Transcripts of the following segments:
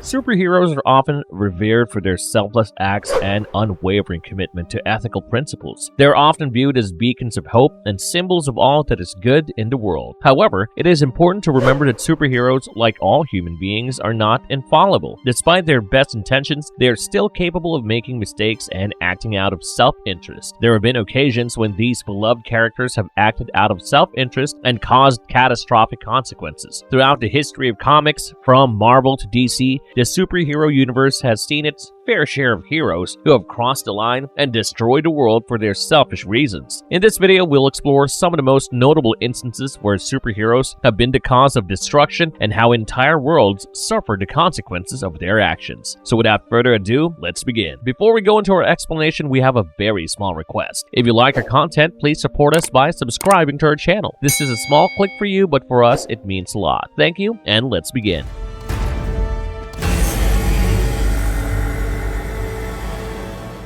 Superheroes are often revered for their selfless acts and unwavering commitment to ethical principles. They are often viewed as beacons of hope and symbols of all that is good in the world. However, it is important to remember that superheroes, like all human beings, are not infallible. Despite their best intentions, they are still capable of making mistakes and acting out of self-interest. There have been occasions when these beloved characters have acted out of self-interest and caused catastrophic consequences. Throughout the history of comics, from Marvel to DC, the superhero universe has seen its fair share of heroes who have crossed the line and destroyed the world for their selfish reasons. In this video, we'll explore some of the most notable instances where superheroes have been the cause of destruction and how entire worlds suffered the consequences of their actions. So without further ado, let's begin. Before we go into our explanation, we have a very small request. If you like our content, please support us by subscribing to our channel. This is a small click for you, but for us, it means a lot. Thank you, and let's begin.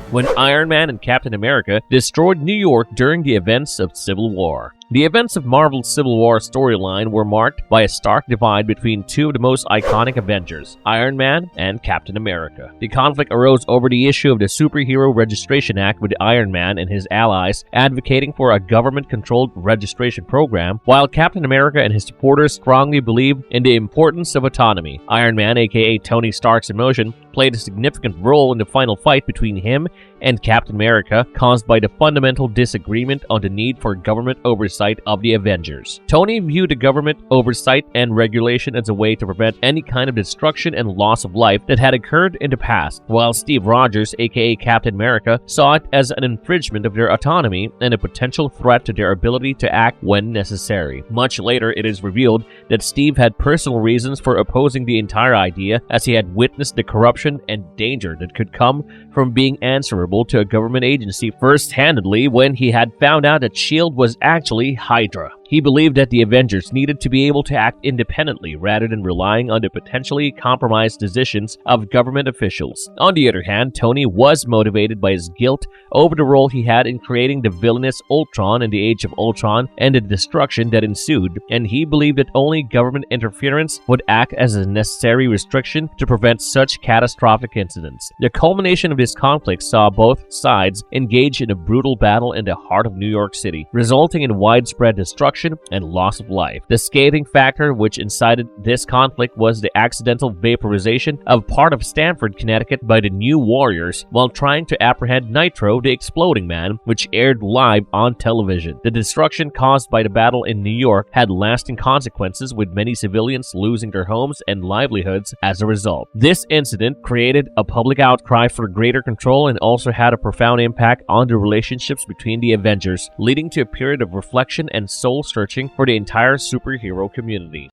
When Iron Man and Captain America destroyed New York during the events of Civil War. The events of Marvel's Civil War storyline were marked by a stark divide between two of the most iconic Avengers, Iron Man and Captain America. The conflict arose over the issue of the Superhero Registration Act, with Iron Man and his allies advocating for a government-controlled registration program, while Captain America and his supporters strongly believed in the importance of autonomy. Iron Man, aka Tony Stark's emotion, played a significant role in the final fight between him and Captain America, caused by the fundamental disagreement on the need for government oversight of the Avengers. Tony viewed the government oversight and regulation as a way to prevent any kind of destruction and loss of life that had occurred in the past, while Steve Rogers, aka Captain America, saw it as an infringement of their autonomy and a potential threat to their ability to act when necessary. Much later, it is revealed that Steve had personal reasons for opposing the entire idea, as he had witnessed the corruption and danger that could come from being answerable to a government agency first-handedly when he had found out that S.H.I.E.L.D. was actually Hydra. He believed that the Avengers needed to be able to act independently rather than relying on the potentially compromised decisions of government officials. On the other hand, Tony was motivated by his guilt over the role he had in creating the villainous Ultron in the Age of Ultron and the destruction that ensued, and he believed that only government interference would act as a necessary restriction to prevent such catastrophic incidents. The culmination of this conflict saw both sides engage in a brutal battle in the heart of New York City, resulting in widespread destruction and loss of life. The scathing factor which incited this conflict was the accidental vaporization of part of Stamford, Connecticut by the New Warriors while trying to apprehend Nitro, the Exploding Man, which aired live on television. The destruction caused by the battle in New York had lasting consequences, with many civilians losing their homes and livelihoods as a result. This incident created a public outcry for greater control and also had a profound impact on the relationships between the Avengers, leading to a period of reflection and soul searching for the entire superhero community.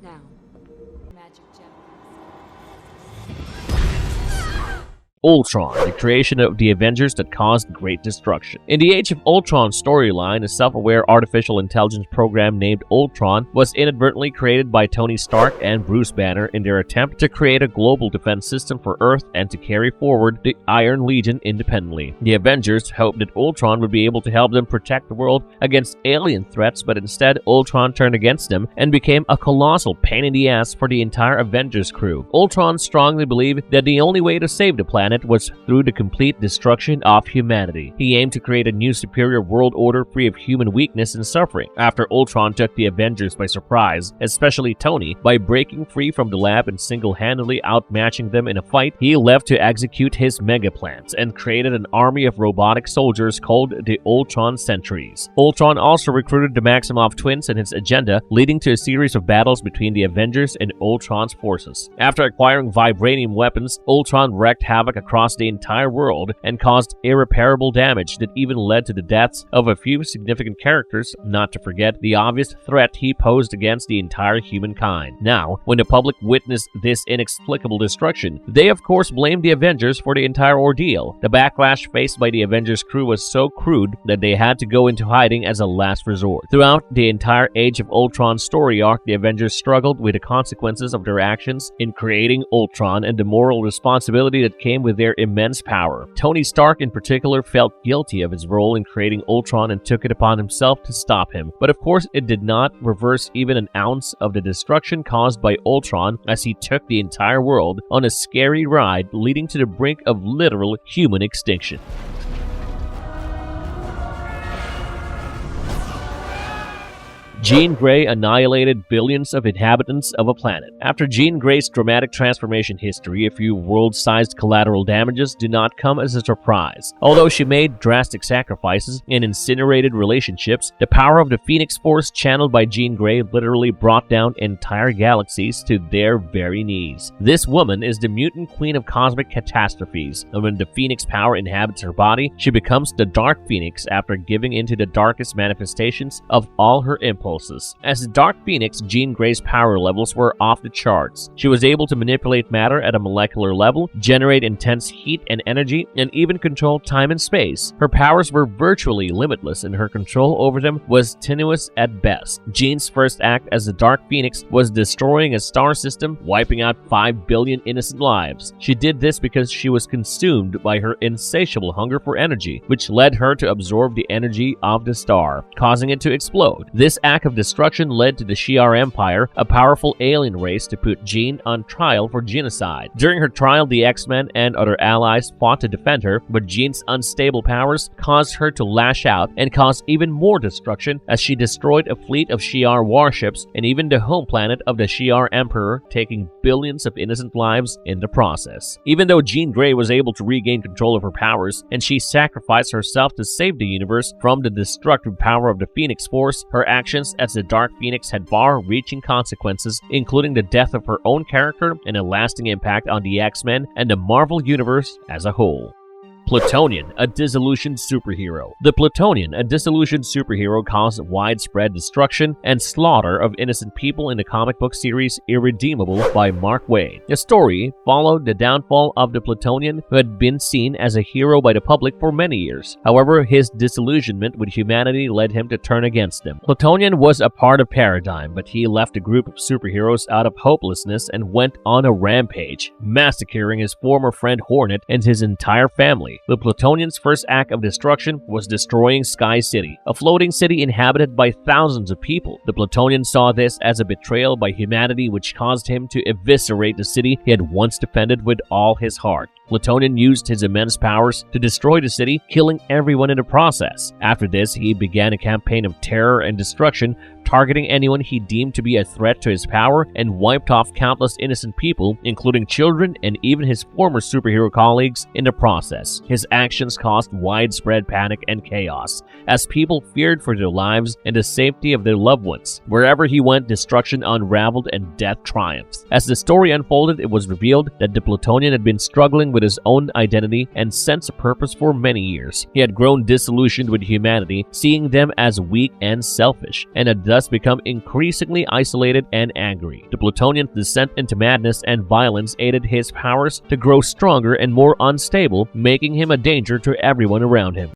Now, magic gem. Ultron, the creation of the Avengers that caused great destruction. In the Age of Ultron storyline, a self-aware artificial intelligence program named Ultron was inadvertently created by Tony Stark and Bruce Banner in their attempt to create a global defense system for Earth and to carry forward the Iron Legion independently. The Avengers hoped that Ultron would be able to help them protect the world against alien threats, but instead Ultron turned against them and became a colossal pain in the ass for the entire Avengers crew. Ultron strongly believed that the only way to save the planet was through the complete destruction of humanity. He aimed to create a new superior world order free of human weakness and suffering. After Ultron took the Avengers by surprise, especially Tony, by breaking free from the lab and single-handedly outmatching them in a fight, he left to execute his mega plans and created an army of robotic soldiers called the Ultron Sentries. Ultron also recruited the Maximoff twins in his agenda, leading to a series of battles between the Avengers and Ultron's forces. After acquiring vibranium weapons, Ultron wreaked havoc across the entire world and caused irreparable damage that even led to the deaths of a few significant characters, not to forget the obvious threat he posed against the entire humankind. Now, when the public witnessed this inexplicable destruction, they of course blamed the Avengers for the entire ordeal. The backlash faced by the Avengers crew was so crude that they had to go into hiding as a last resort. Throughout the entire Age of Ultron story arc, the Avengers struggled with the consequences of their actions in creating Ultron and the moral responsibility that came with with their immense power. Tony Stark in particular felt guilty of his role in creating Ultron and took it upon himself to stop him. But of course, it did not reverse even an ounce of the destruction caused by Ultron, as he took the entire world on a scary ride leading to the brink of literal human extinction. Jean Grey annihilated billions of inhabitants of a planet. After Jean Grey's dramatic transformation history, a few world-sized collateral damages do not come as a surprise. Although she made drastic sacrifices and incinerated relationships, the power of the Phoenix Force channeled by Jean Grey literally brought down entire galaxies to their very knees. This woman is the mutant queen of cosmic catastrophes, and when the Phoenix power inhabits her body, she becomes the Dark Phoenix after giving into the darkest manifestations of all her impulses. As the Dark Phoenix, Jean Grey's power levels were off the charts. She was able to manipulate matter at a molecular level, generate intense heat and energy, and even control time and space. Her powers were virtually limitless, and her control over them was tenuous at best. Jean's first act as the Dark Phoenix was destroying a star system, wiping out 5 billion innocent lives. She did this because she was consumed by her insatiable hunger for energy, which led her to absorb the energy of the star, causing it to explode. This act of destruction led to the Shi'ar Empire, a powerful alien race, to put Jean on trial for genocide. During her trial, the X-Men and other allies fought to defend her, but Jean's unstable powers caused her to lash out and cause even more destruction as she destroyed a fleet of Shi'ar warships and even the home planet of the Shi'ar Emperor, taking billions of innocent lives in the process. Even though Jean Grey was able to regain control of her powers and she sacrificed herself to save the universe from the destructive power of the Phoenix Force, her actions as the Dark Phoenix had far-reaching consequences, including the death of her own character and a lasting impact on the X-Men and the Marvel Universe as a whole. Plutonian, a disillusioned superhero. The Plutonian, a disillusioned superhero, caused widespread destruction and slaughter of innocent people in the comic book series Irredeemable by Mark Waid. The story followed the downfall of the Plutonian, who had been seen as a hero by the public for many years. However, his disillusionment with humanity led him to turn against them. Plutonian was a part of Paradigm, but he left a group of superheroes out of hopelessness and went on a rampage, massacring his former friend Hornet and his entire family. The Plutonian's first act of destruction was destroying Sky City, a floating city inhabited by thousands of people. The Plutonian saw this as a betrayal by humanity, which caused him to eviscerate the city he had once defended with all his heart. Plutonian used his immense powers to destroy the city, killing everyone in the process. After this, he began a campaign of terror and destruction, targeting anyone he deemed to be a threat to his power, and wiped off countless innocent people, including children and even his former superhero colleagues, in the process. His actions caused widespread panic and chaos, as people feared for their lives and the safety of their loved ones. Wherever he went, destruction unraveled and death triumphed. As the story unfolded, it was revealed that the Plutonian had been struggling with his own identity and sense of purpose for many years. He had grown disillusioned with humanity, seeing them as weak and selfish, and had thus become increasingly isolated and angry. The Plutonian's descent into madness and violence aided his powers to grow stronger and more unstable, making him a danger to everyone around him.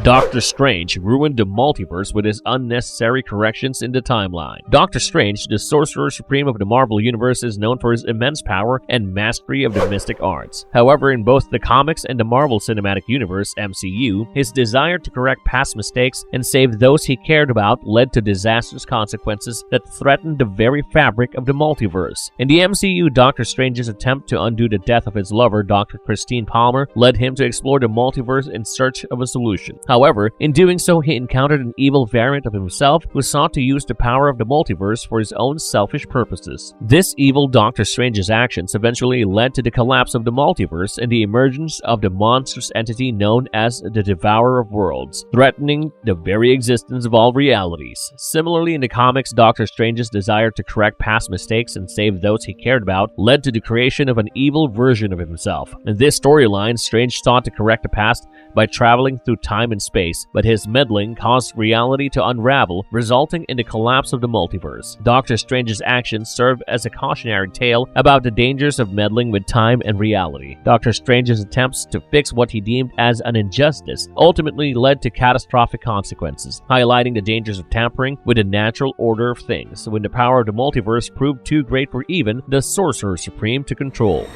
Doctor Strange ruined the multiverse with his unnecessary corrections in the timeline. Doctor Strange, the Sorcerer Supreme of the Marvel Universe, is known for his immense power and mastery of the mystic arts. However, in both the comics and the Marvel Cinematic Universe (MCU), his desire to correct past mistakes and save those he cared about led to disastrous consequences that threatened the very fabric of the multiverse. In the MCU, Doctor Strange's attempt to undo the death of his lover, Dr. Christine Palmer, led him to explore the multiverse in search of a solution. However, in doing so, he encountered an evil variant of himself who sought to use the power of the multiverse for his own selfish purposes. This evil Doctor Strange's actions eventually led to the collapse of the multiverse and the emergence of the monstrous entity known as the Devourer of Worlds, threatening the very existence of all realities. Similarly, in the comics, Doctor Strange's desire to correct past mistakes and save those he cared about led to the creation of an evil version of himself. In this storyline, Strange sought to correct the past by traveling through time and space, but his meddling caused reality to unravel, resulting in the collapse of the multiverse. Doctor Strange's actions serve as a cautionary tale about the dangers of meddling with time and reality. Doctor Strange's attempts to fix what he deemed as an injustice ultimately led to catastrophic consequences, highlighting the dangers of tampering with the natural order of things when the power of the multiverse proved too great for even the Sorcerer Supreme to control.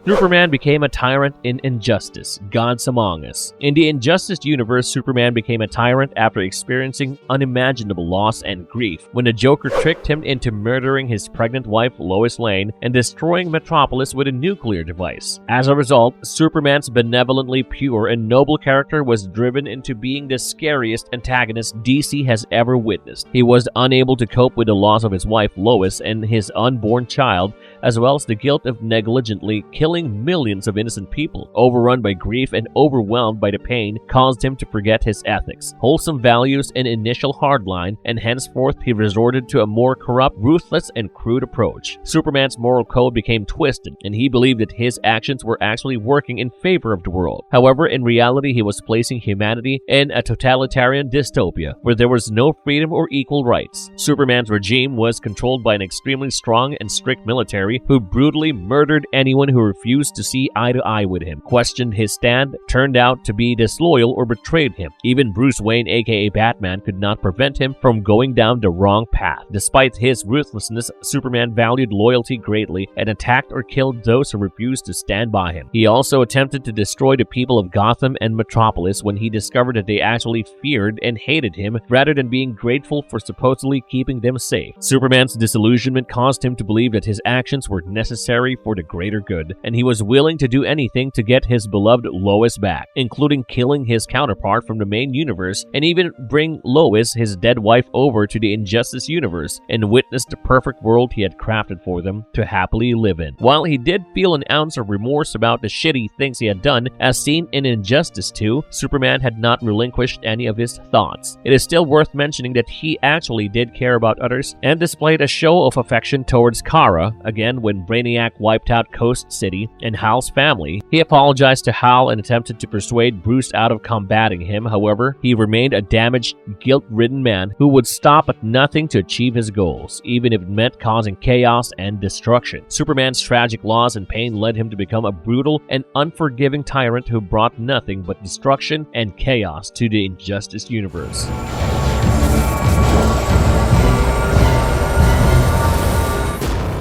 Superman became a tyrant in Injustice, Gods Among Us. In the Injustice universe, Superman became a tyrant after experiencing unimaginable loss and grief when the Joker tricked him into murdering his pregnant wife Lois Lane and destroying Metropolis with a nuclear device. As a result, Superman's benevolently pure and noble character was driven into being the scariest antagonist DC has ever witnessed. He was unable to cope with the loss of his wife Lois and his unborn child, as well as the guilt of negligently killing millions of innocent people. Overrun by grief and overwhelmed by the pain caused him to forget his ethics, wholesome values, and initial hardline, and henceforth he resorted to a more corrupt, ruthless, and crude approach. Superman's moral code became twisted, and he believed that his actions were actually working in favor of the world. However, in reality, he was placing humanity in a totalitarian dystopia where there was no freedom or equal rights. Superman's regime was controlled by an extremely strong and strict military who brutally murdered anyone who refused to see eye to eye with him, questioned his stand, turned out to be disloyal, or betrayed him. Even Bruce Wayne, aka Batman, could not prevent him from going down the wrong path. Despite his ruthlessness, Superman valued loyalty greatly and attacked or killed those who refused to stand by him. He also attempted to destroy the people of Gotham and Metropolis when he discovered that they actually feared and hated him rather than being grateful for supposedly keeping them safe. Superman's disillusionment caused him to believe that his actions were necessary for the greater good, and he was willing to do anything to get his beloved Lois back, including killing his counterpart from the main universe and even bring Lois, his dead wife, over to the Injustice universe and witness the perfect world he had crafted for them to happily live in. While he did feel an ounce of remorse about the shitty things he had done, as seen in Injustice 2, Superman had not relinquished any of his thoughts. It is still worth mentioning that he actually did care about others and displayed a show of affection towards Kara, again when Brainiac wiped out Coast City and Hal's family. He apologized to Hal and attempted to persuade Bruce out of combating him. However, he remained a damaged, guilt-ridden man who would stop at nothing to achieve his goals, even if it meant causing chaos and destruction. Superman's tragic loss and pain led him to become a brutal and unforgiving tyrant who brought nothing but destruction and chaos to the Injustice universe.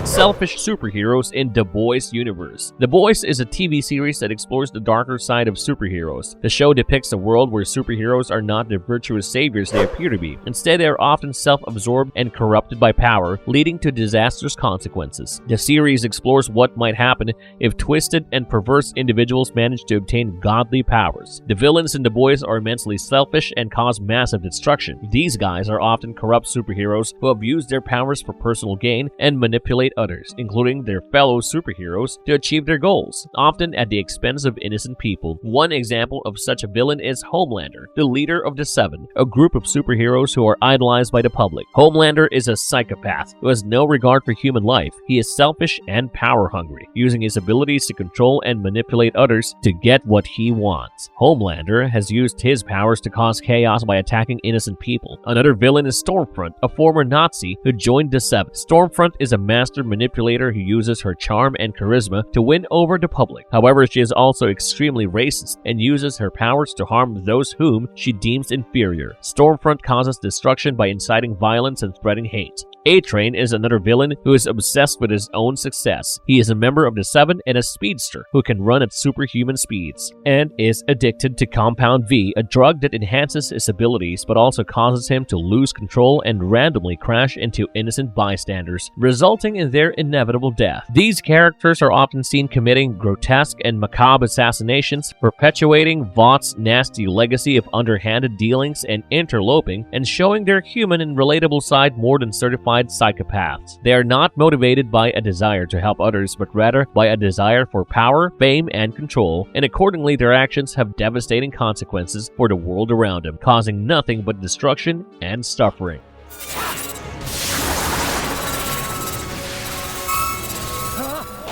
Selfish superheroes in The Boys universe. The Boys is a TV series that explores the darker side of superheroes. The show depicts a world where superheroes are not the virtuous saviors they appear to be. Instead, they are often self-absorbed and corrupted by power, leading to disastrous consequences. The series explores what might happen if twisted and perverse individuals manage to obtain godly powers. The villains in The Boys are immensely selfish and cause massive destruction. These guys are often corrupt superheroes who abuse their powers for personal gain and manipulate others, including their fellow superheroes, to achieve their goals, often at the expense of innocent people. One example of such a villain is Homelander, the leader of the Seven, a group of superheroes who are idolized by the public. Homelander is a psychopath who has no regard for human life. He is selfish and power-hungry, using his abilities to control and manipulate others to get what he wants. Homelander has used his powers to cause chaos by attacking innocent people. Another villain is Stormfront, a former Nazi who joined the Seven. Stormfront is a master manipulator who uses her charm and charisma to win over the public. However, she is also extremely racist and uses her powers to harm those whom she deems inferior. Stormfront causes destruction by inciting violence and spreading hate. A-Train is another villain who is obsessed with his own success. He is a member of the Seven and a speedster who can run at superhuman speeds, and is addicted to Compound V, a drug that enhances his abilities but also causes him to lose control and randomly crash into innocent bystanders, resulting in their inevitable death. These characters are often seen committing grotesque and macabre assassinations, perpetuating Vought's nasty legacy of underhanded dealings and interloping, and showing their human and relatable side more than certified psychopaths. They are not motivated by a desire to help others, but rather by a desire for power, fame, and control, and accordingly their actions have devastating consequences for the world around them, causing nothing but destruction and suffering.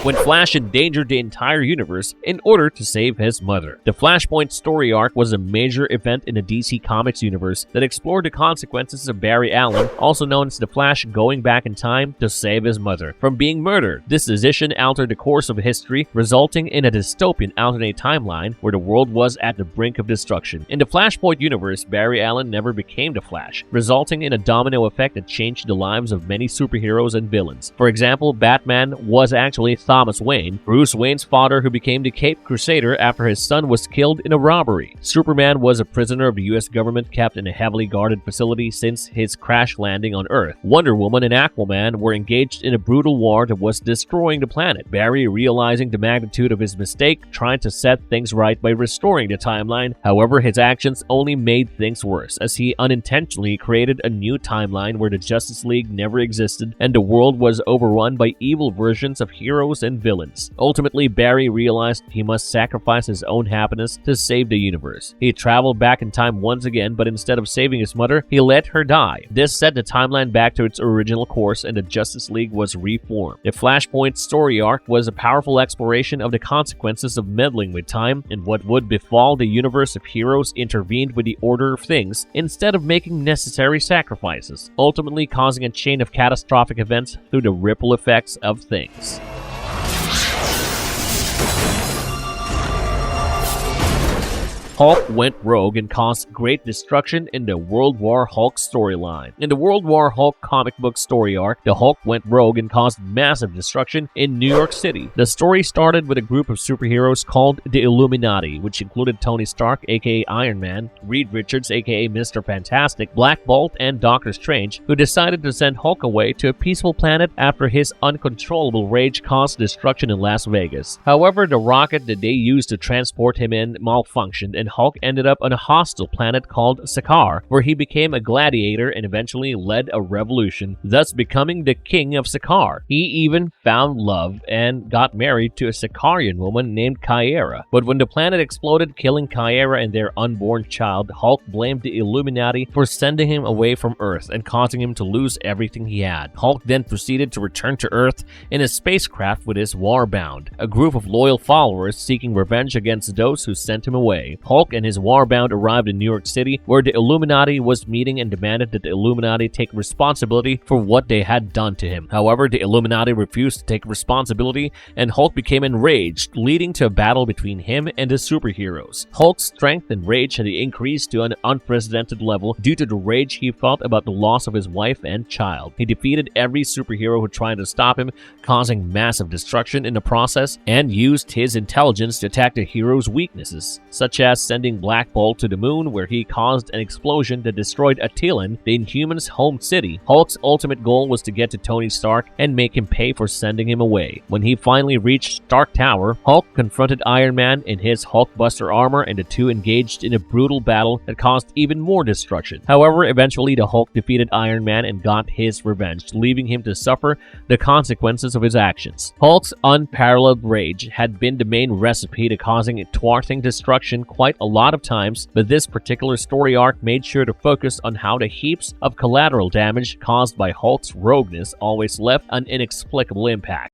when Flash endangered the entire universe in order to save his mother. The Flashpoint story arc was a major event in the DC Comics universe that explored the consequences of Barry Allen, also known as the Flash, going back in time to save his mother from being murdered. This decision altered the course of history, resulting in a dystopian alternate timeline where the world was at the brink of destruction. In the Flashpoint universe, Barry Allen never became the Flash, resulting in a domino effect that changed the lives of many superheroes and villains. For example, Batman was actually Thomas Wayne, Bruce Wayne's father, who became the Caped Crusader after his son was killed in a robbery. Superman was a prisoner of the US government, kept in a heavily guarded facility since his crash landing on Earth. Wonder Woman and Aquaman were engaged in a brutal war that was destroying the planet. Barry, realizing the magnitude of his mistake, tried to set things right by restoring the timeline. However, his actions only made things worse, as he unintentionally created a new timeline where the Justice League never existed and the world was overrun by evil versions of heroes and villains. Ultimately, Barry realized he must sacrifice his own happiness to save the universe. He traveled back in time once again, but instead of saving his mother, he let her die. This set the timeline back to its original course and the Justice League was reformed. The Flashpoint story arc was a powerful exploration of the consequences of meddling with time and what would befall the universe if heroes intervened with the order of things instead of making necessary sacrifices, ultimately causing a chain of catastrophic events through the ripple effects of things. Hulk went rogue and caused great destruction in the World War Hulk storyline. In the World War Hulk comic book story arc, the Hulk went rogue and caused massive destruction in New York City. The story started with a group of superheroes called the Illuminati, which included Tony Stark, aka Iron Man, Reed Richards, aka Mr. Fantastic, Black Bolt, and Doctor Strange, who decided to send Hulk away to a peaceful planet after his uncontrollable rage caused destruction in Las Vegas. However, the rocket that they used to transport him in malfunctioned, and Hulk ended up on a hostile planet called Sakaar, where he became a gladiator and eventually led a revolution, thus becoming the king of Sakaar. He even found love and got married to a Sakaarian woman named Kyera. But when the planet exploded, killing Kyera and their unborn child, Hulk blamed the Illuminati for sending him away from Earth and causing him to lose everything he had. Hulk then proceeded to return to Earth in a spacecraft with his Warbound, a group of loyal followers seeking revenge against those who sent him away. Hulk and his Warbound arrived in New York City, where the Illuminati was meeting and demanded that the Illuminati take responsibility for what they had done to him. However, the Illuminati refused to take responsibility, and Hulk became enraged, leading to a battle between him and the superheroes. Hulk's strength and rage had increased to an unprecedented level due to the rage he felt about the loss of his wife and child. He defeated every superhero who tried to stop him, causing massive destruction in the process, and used his intelligence to attack the heroes' weaknesses, such as sending Black Bolt to the moon, where he caused an explosion that destroyed Attilan, the Inhumans' home city. Hulk's ultimate goal was to get to Tony Stark and make him pay for sending him away. When he finally reached Stark Tower, Hulk confronted Iron Man in his Hulkbuster armor, and the two engaged in a brutal battle that caused even more destruction. However, eventually the Hulk defeated Iron Man and got his revenge, leaving him to suffer the consequences of his actions. Hulk's unparalleled rage had been the main recipe to causing thwarting destruction quite a lot of times, but this particular story arc made sure to focus on how the heaps of collateral damage caused by Hulk's rogueness always left an inexplicable impact.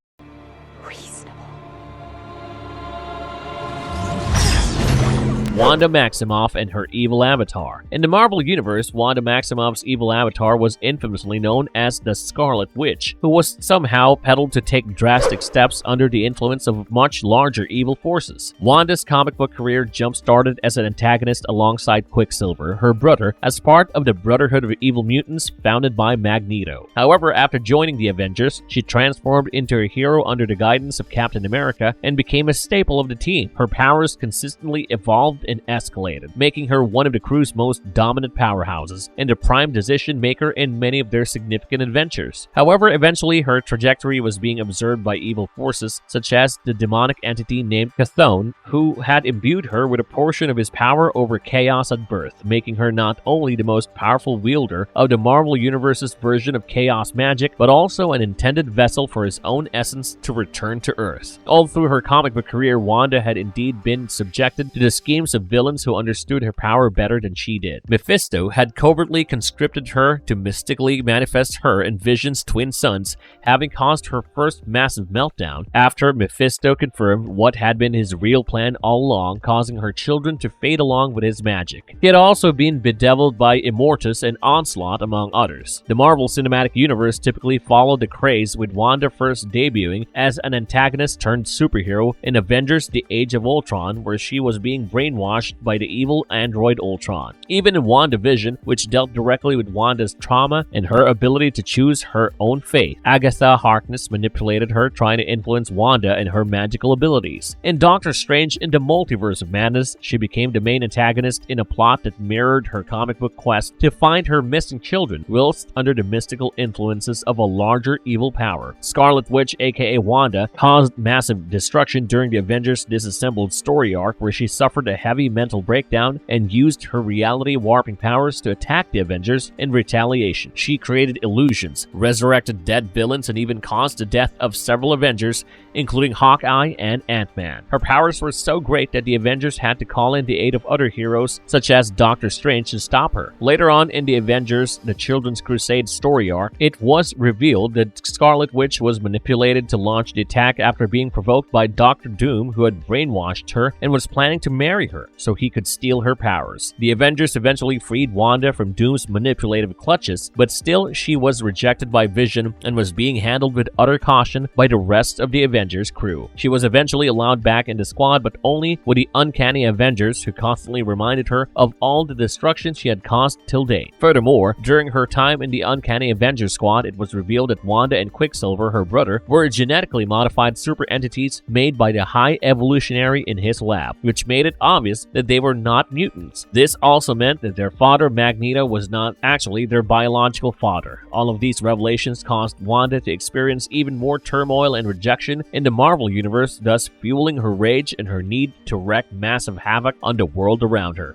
Wanda Maximoff and her evil avatar. In the Marvel Universe, Wanda Maximoff's evil avatar was infamously known as the Scarlet Witch, who was somehow peddled to take drastic steps under the influence of much larger evil forces. Wanda's comic book career jump-started as an antagonist alongside Quicksilver, her brother, as part of the Brotherhood of Evil Mutants founded by Magneto. However, after joining the Avengers, she transformed into a hero under the guidance of Captain America and became a staple of the team. Her powers consistently evolved and escalated, making her one of the crew's most dominant powerhouses and a prime decision maker in many of their significant adventures. However, eventually her trajectory was being observed by evil forces such as the demonic entity named Chthon, who had imbued her with a portion of his power over chaos at birth, making her not only the most powerful wielder of the Marvel Universe's version of chaos magic, but also an intended vessel for his own essence to return to Earth. All through her comic book career, Wanda had indeed been subjected to the schemes teams of villains who understood her power better than she did. Mephisto had covertly conscripted her to mystically manifest her and Vision's twin sons, having caused her first massive meltdown after Mephisto confirmed what had been his real plan all along, causing her children to fade along with his magic. He had also been bedeviled by Immortus and Onslaught, among others. The Marvel Cinematic Universe typically followed the craze, with Wanda first debuting as an antagonist turned superhero in Avengers: The Age of Ultron, where she was being brainwashed by the evil android Ultron. Even in WandaVision, which dealt directly with Wanda's trauma and her ability to choose her own fate, Agatha Harkness manipulated her, trying to influence Wanda and her magical abilities. In Doctor Strange in the Multiverse of Madness, she became the main antagonist in a plot that mirrored her comic book quest to find her missing children, whilst under the mystical influences of a larger evil power. Scarlet Witch, aka Wanda, caused massive destruction during the Avengers Disassembled story arc, where she suffered a heavy mental breakdown and used her reality warping powers to attack the Avengers in retaliation. She created illusions, resurrected dead villains, and even caused the death of several Avengers, including Hawkeye and Ant-Man. Her powers were so great that the Avengers had to call in the aid of other heroes such as Doctor Strange to stop her. Later on in the Avengers: The Children's Crusade story arc, it was revealed that Scarlet Witch was manipulated to launch the attack after being provoked by Doctor Doom, who had brainwashed her and was planning to marry her so he could steal her powers. The Avengers eventually freed Wanda from Doom's manipulative clutches, but still she was rejected by Vision and was being handled with utter caution by the rest of the Avengers crew. She was eventually allowed back in the squad, but only with the uncanny Avengers, who constantly reminded her of all the destruction she had caused till date. Furthermore, during her time in the uncanny Avengers squad, it was revealed that Wanda and Quicksilver, her brother, were genetically modified super entities made by the High Evolutionary in his lab, which made it obvious that they were not mutants. This also meant that their father, Magneto, was not actually their biological father. All of these revelations caused Wanda to experience even more turmoil and rejection in the Marvel Universe, thus fueling her rage and her need to wreak massive havoc on the world around her.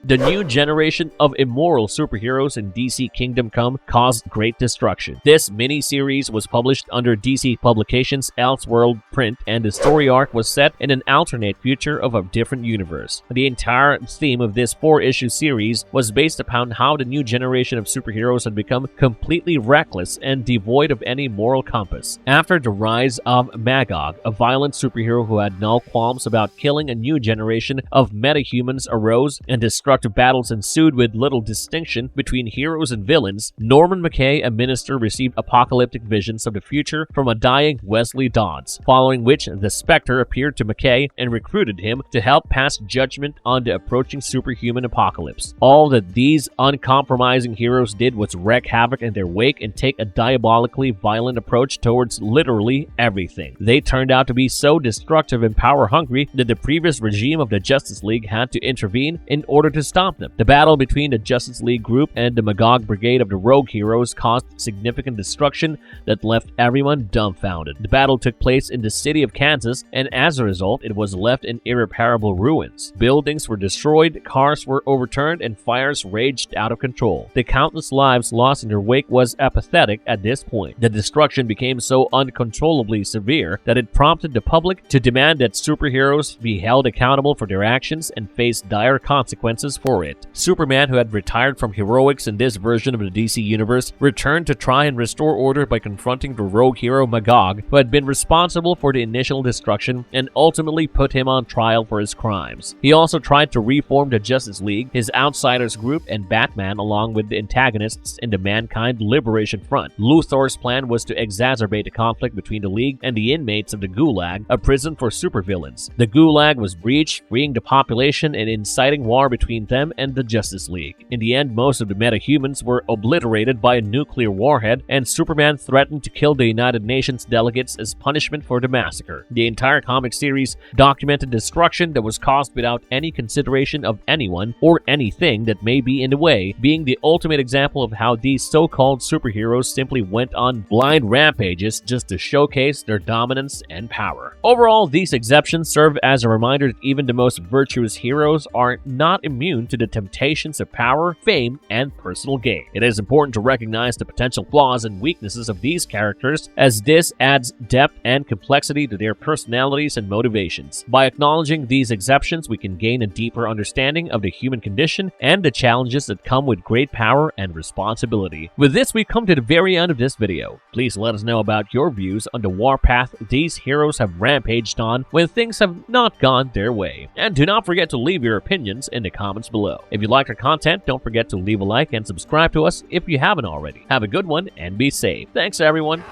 The new generation of immoral superheroes in DC Kingdom Come caused great destruction. This mini-series was published under DC Publications' Elseworld print, and the story arc was set in an alternate future of a different universe. The entire theme of this 4-issue series was based upon how the new generation of superheroes had become completely reckless and devoid of any moral compass. After the rise of Magog, a violent superhero who had no qualms about killing a new generation of metahumans, arose, and destructive battles ensued with little distinction between heroes and villains. Norman McKay, a minister, received apocalyptic visions of the future from a dying Wesley Dodds, following which the Spectre appeared to McKay and recruited him to help pass judgment on the approaching superhuman apocalypse. All that these uncompromising heroes did was wreak havoc in their wake and take a diabolically violent approach towards literally everything. They turned out to be so destructive and power-hungry that the previous regime of the Justice League had to intervene in order to stop them. The battle between the Justice League group and the Magog Brigade of the Rogue Heroes caused significant destruction that left everyone dumbfounded. The battle took place in the city of Kansas, and as a result, it was left in irreparable ruins. Buildings were destroyed, cars were overturned, and fires raged out of control. The countless lives lost in their wake was apathetic at this point. The destruction became so uncontrollably severe that it prompted the public to demand that superheroes be held accountable for their actions and face dire consequences for it. Superman, who had retired from heroics in this version of the DC Universe, returned to try and restore order by confronting the rogue hero Magog, who had been responsible for the initial destruction, and ultimately put him on trial for his crimes. He also tried to reform the Justice League, his Outsiders group, and Batman, along with the antagonists in the Mankind Liberation Front. Luthor's plan was to exacerbate the conflict between the League and the inmates of the Gulag, a prison for supervillains. The Gulag was breached, freeing the population and inciting war between them and the Justice League. In the end, most of the metahumans were obliterated by a nuclear warhead, and Superman threatened to kill the United Nations delegates as punishment for the massacre. The entire comic series documented destruction that was caused without any consideration of anyone or anything that may be in the way, being the ultimate example of how these so-called superheroes simply went on blind rampages just to showcase their dominance and power. Overall, these exceptions serve as a reminder that even the most virtuous heroes are not immune immune to the temptations of power, fame, and personal gain. It is important to recognize the potential flaws and weaknesses of these characters, as this adds depth and complexity to their personalities and motivations. By acknowledging these exceptions, we can gain a deeper understanding of the human condition and the challenges that come with great power and responsibility. With this, we come to the very end of this video. Please let us know about your views on the warpath these heroes have rampaged on when things have not gone their way. And do not forget to leave your opinions in the comments below. If you liked our content, don't forget to leave a like and subscribe to us if you haven't already. Have a good one and be safe. Thanks, everyone.